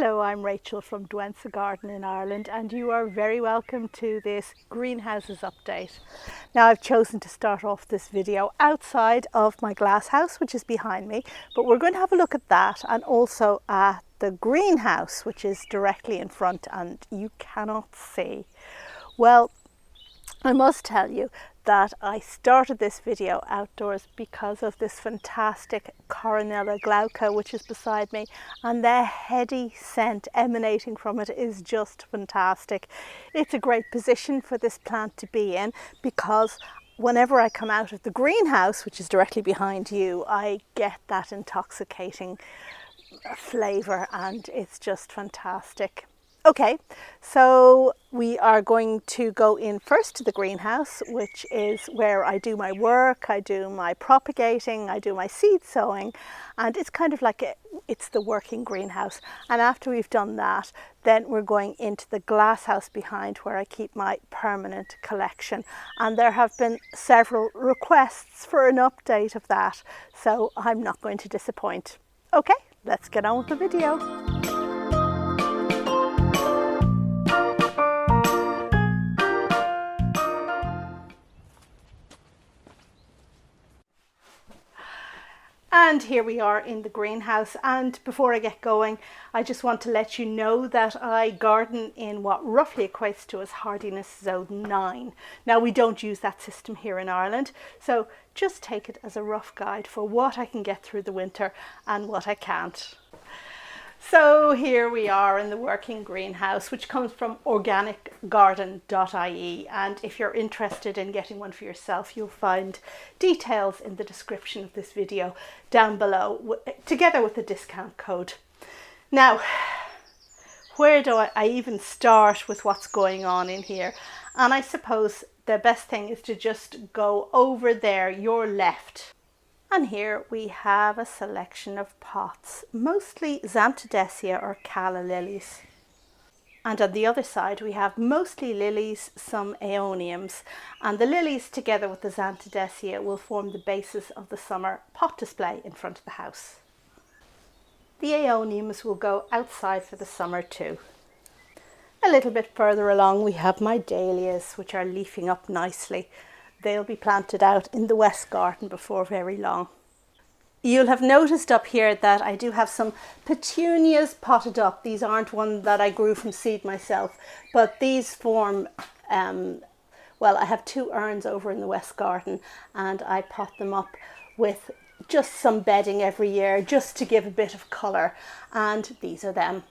Hello, I'm Rachel from Douentza Garden in Ireland, and you are very welcome to this greenhouses update. Now, I've chosen to start off this video outside of my glass house, which is behind me, but we're going to have a look at that and also at the greenhouse, which is directly in front and you cannot see. Well, I must tell you that I started this video outdoors because of this fantastic Coronella glauca which is beside me, and the heady scent emanating from it is just fantastic. It's a great position for this plant to be in because whenever I come out of the greenhouse, which is directly behind you, I get that intoxicating flavour and it's just fantastic. Okay, so we are going to go in first to the greenhouse, which is where I do my work, I do my propagating, I do my seed sowing, and it's kind of like it's the working greenhouse. And after we've done that, then we're going into the glass house behind where I keep my permanent collection. And there have been several requests for an update of that, so I'm not going to disappoint. Okay, let's get on with the video. And here we are in the greenhouse, and before I get going, I just want to let you know that I garden in what roughly equates to as hardiness zone 9. Now, we don't use that system here in Ireland, so just take it as a rough guide for what I can get through the winter and what I can't. So here we are in the working greenhouse, which comes from organicgarden.ie, and if you're interested in getting one for yourself, you'll find details in the description of this video down below, together with the discount code. Now, where do I even start with what's going on in here? And I suppose the best thing is to just go over there, your left. And here we have a selection of pots, mostly Xanthodecia or calla lilies. And on the other side we have mostly lilies, some aeoniums, and the lilies together with the Xanthodecia will form the basis of the summer pot display in front of the house. The aeoniums will go outside for the summer too. A little bit further along we have my dahlias, which are leafing up nicely. They'll be planted out in the west garden before very long. You'll have noticed up here that I do have some petunias potted up. These aren't one that I grew from seed myself, but these form, well, I have 2 urns over in the west garden and I pot them up with just some bedding every year just to give a bit of colour, and these are them.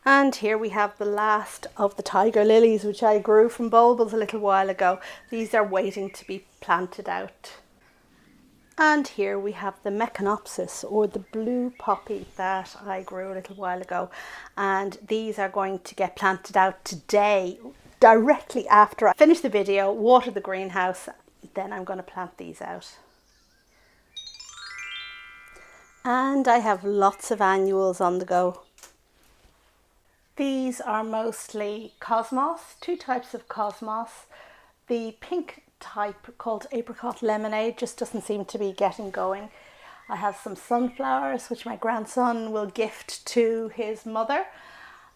And here we have the last of the tiger lilies, which I grew from bulbs a little while ago. These are waiting to be planted out. And here we have the Meconopsis, or the blue poppy, that I grew a little while ago. And these are going to get planted out today, directly after I finish the video, water the greenhouse, then I'm going to plant these out. And I have lots of annuals on the go. These are mostly cosmos, 2 types of cosmos. The pink type, called apricot lemonade, just doesn't seem to be getting going. I have some sunflowers which my grandson will gift to his mother.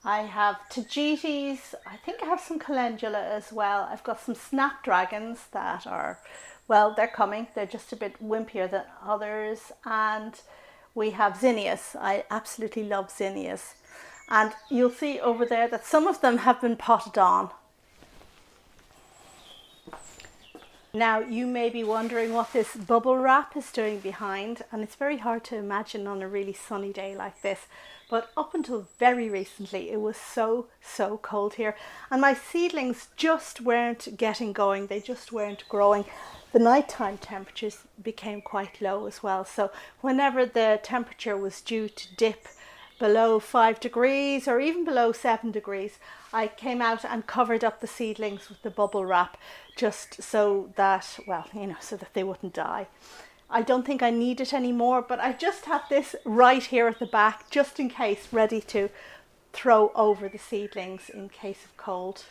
I have tagetes, I think I have some calendula as well. I've got some snapdragons that are, well, they're coming. They're just a bit wimpier than others. And we have zinnias. I absolutely love zinnias. And you'll see over there that some of them have been potted on. Now, you may be wondering what this bubble wrap is doing behind, and it's very hard to imagine on a really sunny day like this. But up until very recently, it was so cold here, and my seedlings just weren't getting going. They just weren't growing. The nighttime temperatures became quite low as well. So whenever the temperature was due to dip below 5 degrees or even below 7 degrees, I came out and covered up the seedlings with the bubble wrap, just so that, well, you know, so that they wouldn't die. I don't think I need it anymore, but I just have this right here at the back, just in case, ready to throw over the seedlings in case of cold.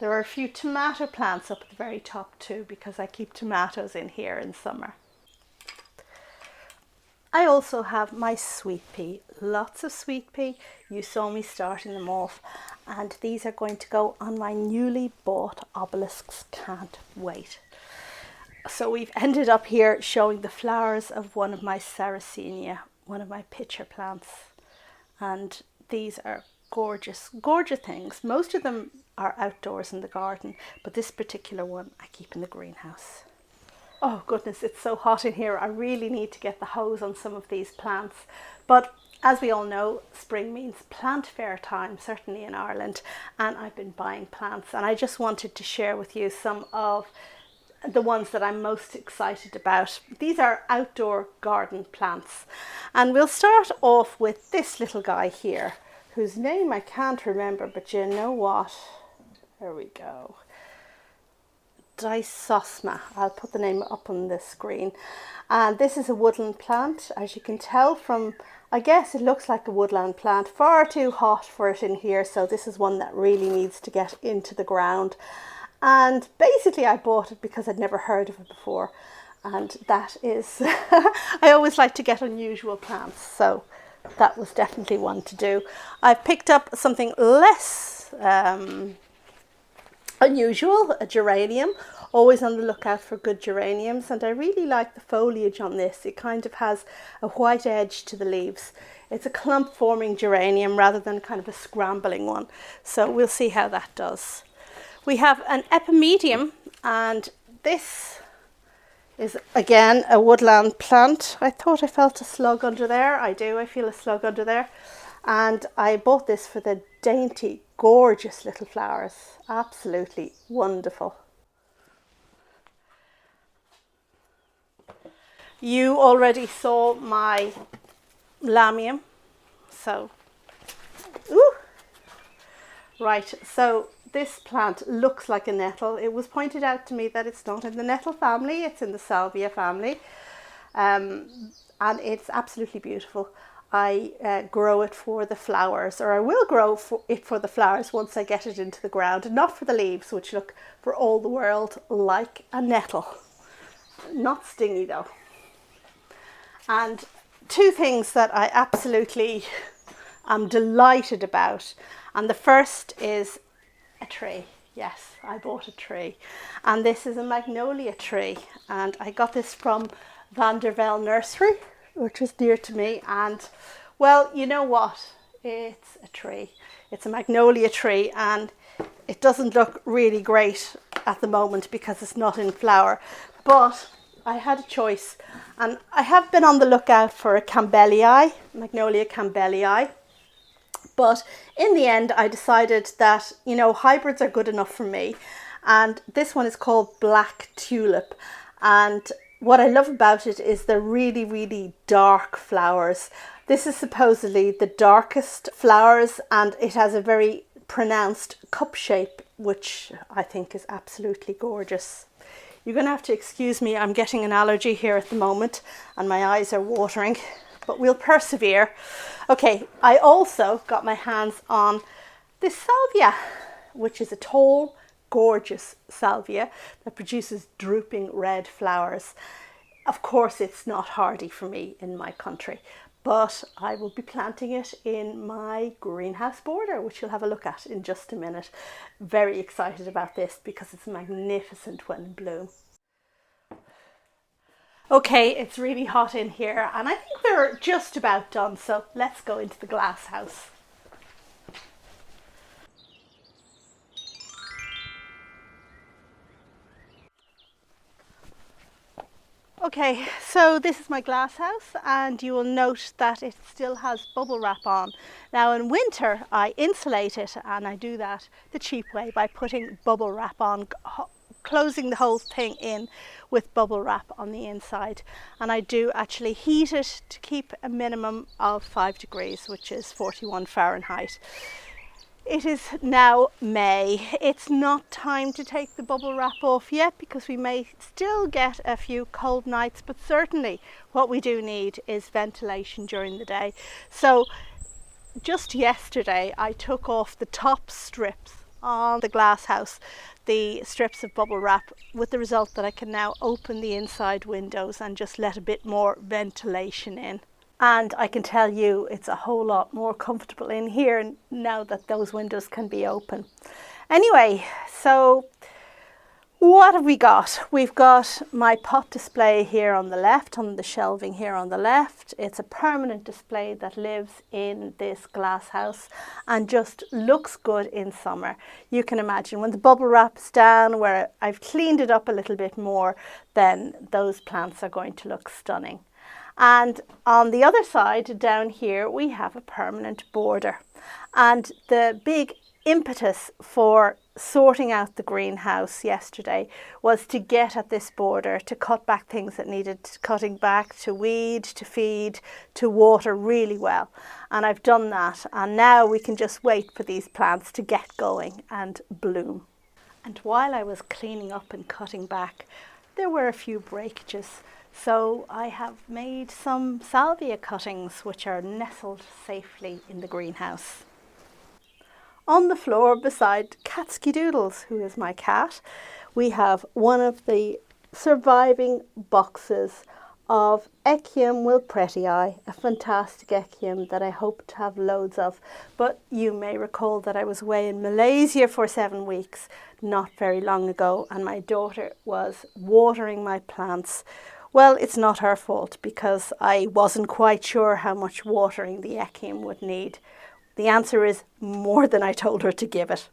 There are a few tomato plants up at the very top too, because I keep tomatoes in here in summer. I also have my sweet pea, lots of sweet pea. You saw me starting them off, and these are going to go on my newly bought obelisks. Can't wait. So we've ended up here showing the flowers of one of my Sarracenia, one of my pitcher plants, and these are gorgeous, gorgeous things. Most of them are outdoors in the garden, but this particular one I keep in the greenhouse. Oh goodness, it's so hot in here. I really need to get the hose on some of these plants. But as we all know, spring means plant fair time, certainly in Ireland, and I've been buying plants, and I just wanted to share with you some of the ones that I'm most excited about. These are outdoor garden plants, and we'll start off with this little guy here, whose name I can't remember, but you know what? There we go. Douentza. I'll put the name up on the screen. And this is a woodland plant. As you can tell from, I guess it looks like a woodland plant. Far too hot for it in here, so this is one that really needs to get into the ground. And basically I bought it because I'd never heard of it before. And that is, I always like to get unusual plants, so that was definitely one to do. I've picked up something less unusual, a geranium. Always on the lookout for good geraniums, and I really like the foliage on this. It kind of has a white edge to the leaves. It's a clump forming geranium rather than kind of a scrambling one. So we'll see how that does. We have an epimedium, and this is again a woodland plant. I thought I felt a slug under there. I do, I feel a slug under there. And I bought this for the dainty, gorgeous little flowers. Absolutely wonderful. You already saw my lamium, so, ooh. Right, so this plant looks like a nettle. It was pointed out to me that it's not in the nettle family, it's in the salvia family, and it's absolutely beautiful. I grow it for the flowers, or I will grow it for the flowers once I get it into the ground, and not for the leaves, which look for all the world like a nettle. Not stingy though. And two things that I absolutely am delighted about. And the first is a tree. Yes, I bought a tree. And this is a magnolia tree. And I got this from Nursery, which is dear to me. And well, you know what? It's a tree. It's a magnolia tree, and it doesn't look really great at the moment because it's not in flower. But I had a choice, and I have been on the lookout for a Campbellii, Magnolia Campbellii, but in the end I decided that, you know, hybrids are good enough for me, and this one is called Black Tulip, and what I love about it is the really, really dark flowers. This is supposedly the darkest flowers, and it has a very pronounced cup shape, which I think is absolutely gorgeous. You're going to have to excuse me, I'm getting an allergy here at the moment and my eyes are watering, but we'll persevere. Okay, I also got my hands on this salvia, which is a tall, gorgeous salvia that produces drooping red flowers. Of course, it's not hardy for me in my country, but I will be planting it in my greenhouse border, which you'll have a look at in just a minute. Very excited about this because it's magnificent when in bloom. Okay, it's really hot in here and I think we're just about done, so let's go into the glass house. Okay, so this is my glass house, and you will note that it still has bubble wrap on. Now in winter I insulate it, and I do that the cheap way by putting bubble wrap on, closing the whole thing in with bubble wrap on the inside. And I do actually heat it to keep a minimum of 5 degrees, which is 41 Fahrenheit. It is now May. It's not time to take the bubble wrap off yet because we may still get a few cold nights, but certainly what we do need is ventilation during the day. So just yesterday I took off the top strips on the glass house the strips of bubble wrap, with the result that I can now open the inside windows and just let a bit more ventilation in. And I can tell you it's a whole lot more comfortable in here now that those windows can be open. Anyway, so what have we got? We've got my pot display here on the left, on the shelving here on the left. It's a permanent display that lives in this glass house and just looks good in summer. You can imagine when the bubble wrap's down, where I've cleaned it up a little bit more, then those plants are going to look stunning. And on the other side down here we have a permanent border, and the big impetus for sorting out the greenhouse yesterday was to get at this border, to cut back things that needed cutting back, to weed, to feed, to water really well. And I've done that, and now we can just wait for these plants to get going and bloom. And while I was cleaning up and cutting back, there were a few breakages. So I have made some salvia cuttings which are nestled safely in the greenhouse. On the floor beside Catsky Doodles, who is my cat, we have one of the surviving boxes of Aughrim wilpretii, a fantastic Aughrim that I hope to have loads of. But you may recall that I was away in Malaysia for 7 weeks not very long ago, and my daughter was watering my plants. Well, it's not her fault because I wasn't quite sure how much watering the Aughrim would need. The answer is more than I told her to give it.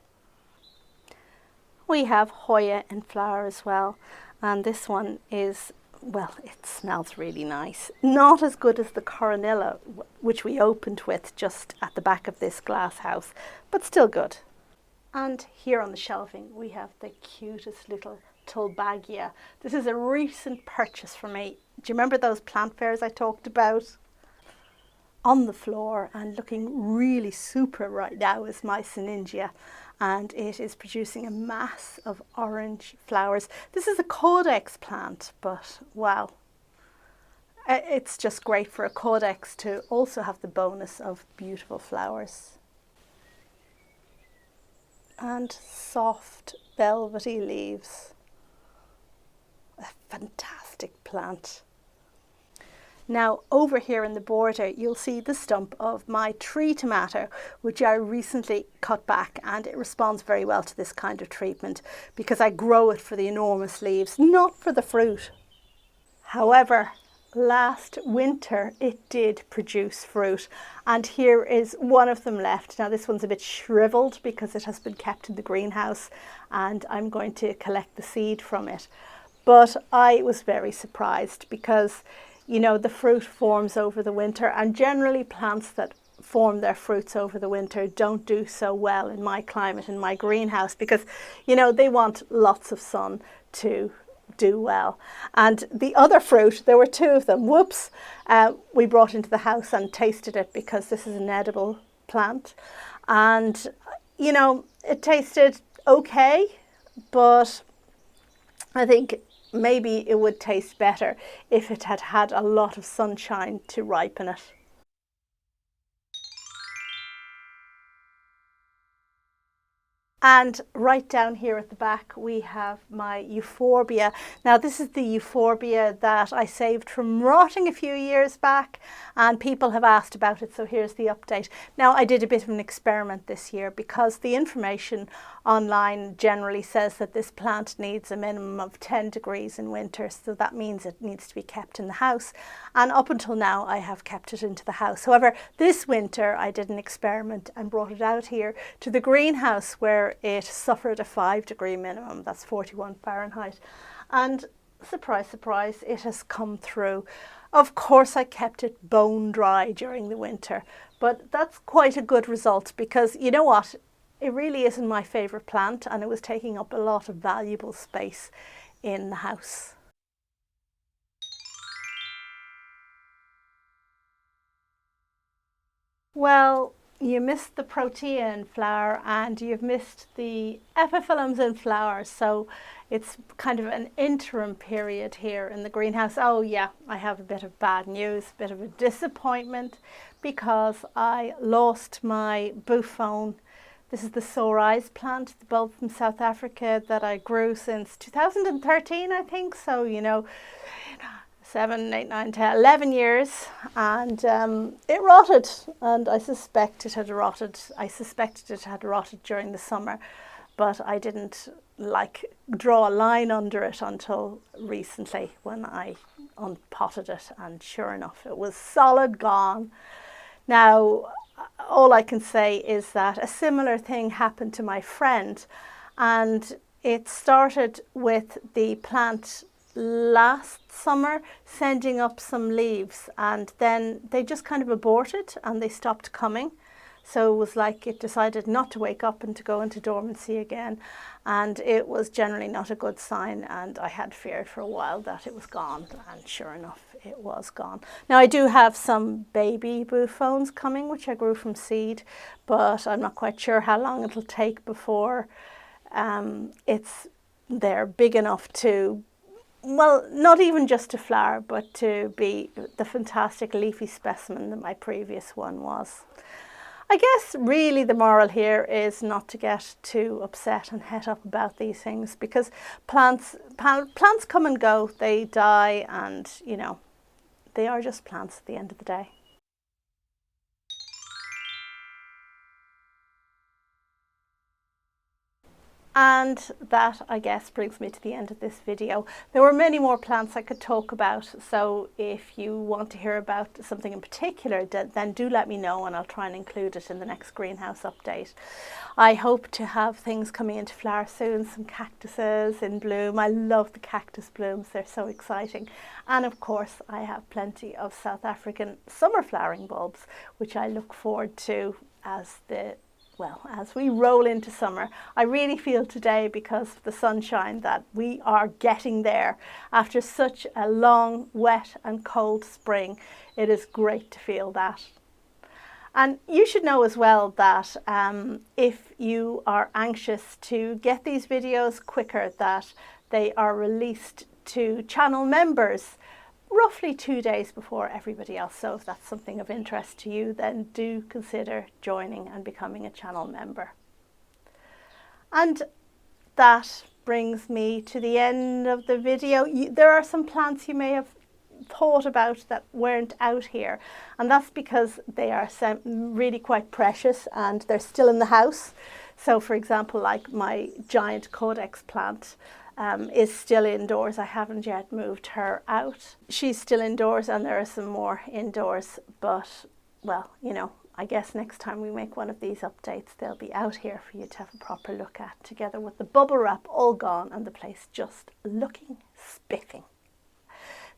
We have Hoya in flower as well, and this one is, well, it smells really nice. Not as good as the Coronilla, which we opened with just at the back of this glass house, but still good. And here on the shelving we have the cutest little Tulbagia. This is a recent purchase for me. Do you remember those plant fairs I talked about? On the floor and looking really super right now is my Syningia, and it is producing a mass of orange flowers. This is a Caudex plant, but wow, it's just great for a Caudex to also have the bonus of beautiful flowers. And soft velvety leaves. A fantastic plant. Now over here in the border you'll see the stump of my tree tomato, which I recently cut back, and it responds very well to this kind of treatment because I grow it for the enormous leaves, not for the fruit. However, last winter it did produce fruit, and here is one of them left. Now this one's a bit shriveled because it has been kept in the greenhouse, and I'm going to collect the seed from it. But I was very surprised because, you know, the fruit forms over the winter, and generally plants that form their fruits over the winter don't do so well in my climate, in my greenhouse, because, you know, they want lots of sun to do well. And the other fruit, there were 2 of them, whoops, we brought into the house and tasted it because this is an edible plant. And, you know, it tasted okay, but I think maybe it would taste better if it had had a lot of sunshine to ripen it. And right down here at the back we have my euphorbia. Now this is the euphorbia that I saved from rotting a few years back, and people have asked about it, so here's the update. Now I did a bit of an experiment this year because the information online generally says that this plant needs a minimum of 10 degrees in winter, so that means it needs to be kept in the house, and up until now I have kept it into the house. However, this winter I did an experiment and brought it out here to the greenhouse where it suffered a 5-degree minimum, that's 41 Fahrenheit, and surprise, surprise, it has come through. Of course I kept it bone dry during the winter, but that's quite a good result because, you know what, it really isn't my favourite plant, and it was taking up a lot of valuable space in the house. Well, you missed the protea in flower and you've missed the epiphyllums in flower, so it's kind of an interim period here in the greenhouse. Oh yeah, I have a bit of bad news, a bit of a disappointment, because I lost my bouffon This is the Sore Eyes plant, the bulb from South Africa that I grew since 2013, I think. So, you know, 7, 8, 9, 10, 11 years, and it rotted, and I suspect it had rotted. I suspected it had rotted during the summer, but I didn't draw a line under it until recently when I unpotted it, and sure enough, it was solid gone. Now, all I can say is that a similar thing happened to my friend, and it started with the plant last summer sending up some leaves, and then they just kind of aborted and they stopped coming. So it was like it decided not to wake up and to go into dormancy again, and it was generally not a good sign, and I had feared for a while that it was gone, and sure enough it was gone. Now I do have some baby bouffons coming, which I grew from seed, but I'm not quite sure how long it'll take before they're big enough to, well, not even just to flower, but to be the fantastic leafy specimen that my previous one was. I guess really the moral here is not to get too upset and het up about these things, because plants come and go, they die, and you know, they are just plants at the end of the day. And that, I guess, brings me to the end of this video. There were many more plants I could talk about, so if you want to hear about something in particular, then do let me know and I'll try and include it in the next greenhouse update. I hope to have things coming into flower soon, some cactuses in bloom. I love the cactus blooms, they're so exciting. And of course, I have plenty of South African summer flowering bulbs, which I look forward to as we roll into summer. I really feel today, because of the sunshine, that we are getting there. After such a long, wet and cold spring, it is great to feel that. And you should know as well that if you are anxious to get these videos quicker, that they are released to channel members roughly 2 days before everybody else. So if that's something of interest to you, then do consider joining and becoming a channel member. And that brings me to the end of the video. There are some plants you may have thought about that weren't out here, and that's because they are really quite precious and they're still in the house. So for example, like my giant Codex plant is still indoors. I haven't yet moved her out. She's still indoors, and there are some more indoors, but well, you know, I guess next time we make one of these updates, they'll be out here for you to have a proper look at, together with the bubble wrap all gone and the place just looking spiffing.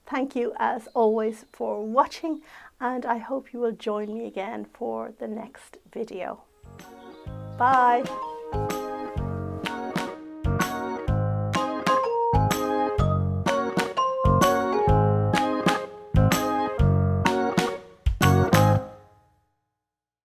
Thank you as always for watching, and I hope you will join me again for the next video. Bye.